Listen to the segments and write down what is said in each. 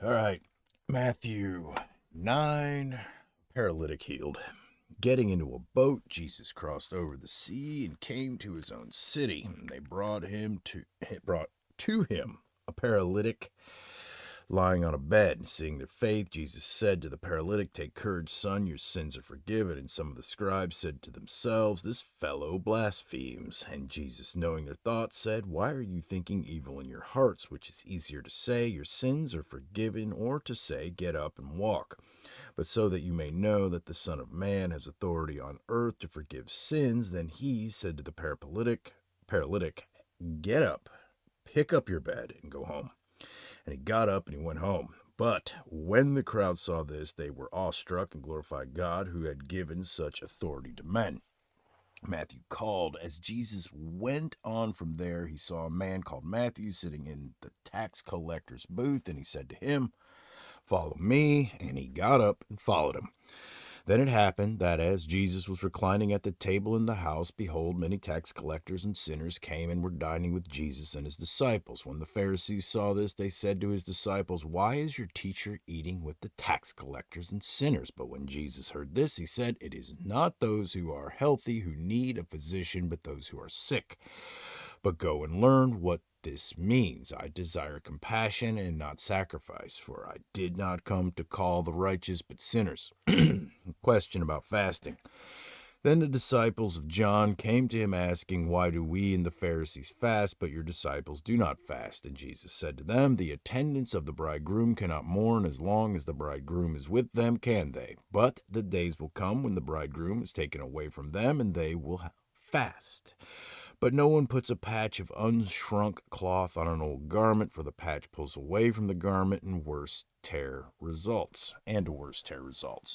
All right. Matthew 9, paralytic healed. Getting into a boat, Jesus crossed over the sea and came to his own city. They brought to him a paralytic lying on a bed. Seeing their faith, Jesus said to the paralytic, "Take courage, son, your sins are forgiven." And some of the scribes said to themselves, "This fellow blasphemes." And Jesus, knowing their thoughts, said, "Why are you thinking evil in your hearts? Which is easier to say, 'Your sins are forgiven,' or to say, 'Get up and walk'? But so that you may know that the Son of Man has authority on earth to forgive sins." Then he said to the paralytic, "Get up, pick up your bed, and go home." And he got up and he went home. But when the crowd saw this, they were awestruck and glorified God who had given such authority to men. Matthew called. As Jesus went on from there, he saw a man called Matthew sitting in the tax collector's booth, and he said to him, "Follow me." And he got up and followed him. Then it happened that as Jesus was reclining at the table in the house, behold, many tax collectors and sinners came and were dining with Jesus and his disciples. When the Pharisees saw this, they said to his disciples, "Why is your teacher eating with the tax collectors and sinners?" But when Jesus heard this, he said, "It is not those who are healthy who need a physician, but those who are sick. But go and learn what this means. I desire compassion and not sacrifice, for I did not come to call the righteous, but sinners." Question about fasting. Then the disciples of John came to him asking, "Why do we and the Pharisees fast, but your disciples do not fast?" And Jesus said to them, "The attendants of the bridegroom cannot mourn as long as the bridegroom is with them, can they? But the days will come when the bridegroom is taken away from them, and they will fast. But no one puts a patch of unshrunk cloth on an old garment, for the patch pulls away from the garment, and a worse tear results.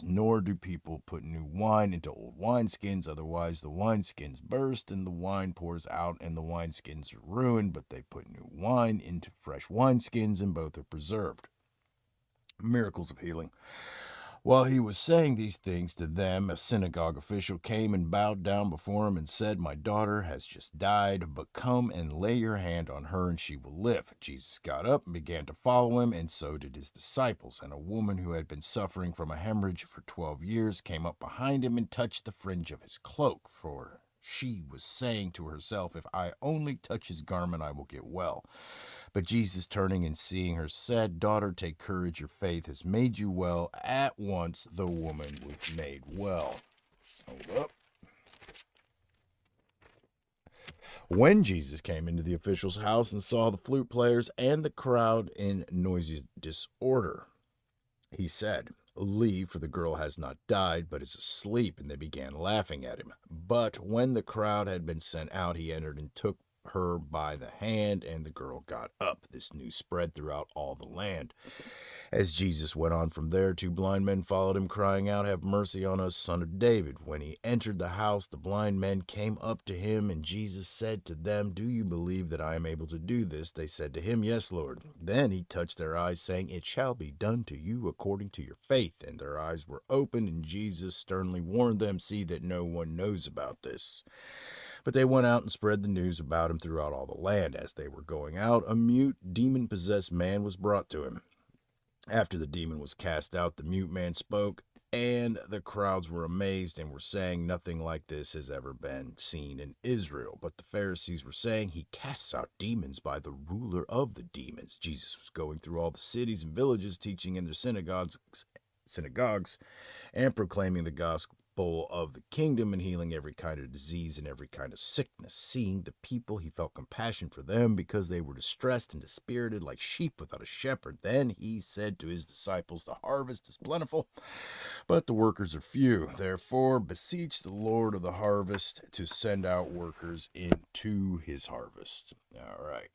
Nor do people put new wine into old wineskins, otherwise the wineskins burst, and the wine pours out, and the wineskins are ruined. But they put new wine into fresh wineskins, and both are preserved. Miracles of healing. While he was saying these things to them, a synagogue official came and bowed down before him and said, "My daughter has just died, but come and lay your hand on her and she will live." Jesus got up and began to follow him, and so did his disciples. And a woman who had been suffering from a hemorrhage for 12 years came up behind him and touched the fringe of his cloak, for she was saying to herself, "If I only touch his garment, I will get well." But Jesus, turning and seeing her, said, "Daughter, take courage, your faith has made you well." At once the woman was made well. Hold up. When Jesus came into the official's house and saw the flute players and the crowd in noisy disorder, he said, "Leave, for the girl has not died, but is asleep." And they began laughing at him. But when the crowd had been sent out, he entered and took her by the hand, and the girl got up. This news spread throughout all the land. As Jesus went on from there, two blind men followed him, crying out, "Have mercy on us, Son of David." When he entered the house, the blind men came up to him, and Jesus said to them, "Do you believe that I am able to do this?" They said to him, "Yes, Lord." Then he touched their eyes, saying, "It shall be done to you according to your faith." And their eyes were opened, and Jesus sternly warned them, "See that no one knows about this." But they went out and spread the news about him throughout all the land. As they were going out, a mute, demon-possessed man was brought to him. After the demon was cast out, the mute man spoke, and the crowds were amazed and were saying, "Nothing like this has ever been seen in Israel." But the Pharisees were saying, "He casts out demons by the ruler of the demons." Jesus was going through all the cities and villages, teaching in their synagogues and proclaiming the gospel of the kingdom and healing every kind of disease and every kind of sickness. Seeing the people, he felt compassion for them because they were distressed and dispirited like sheep without a shepherd. Then he said to his disciples, "The harvest is plentiful, but the workers are few. Therefore, beseech the Lord of the harvest to send out workers into his harvest." All right.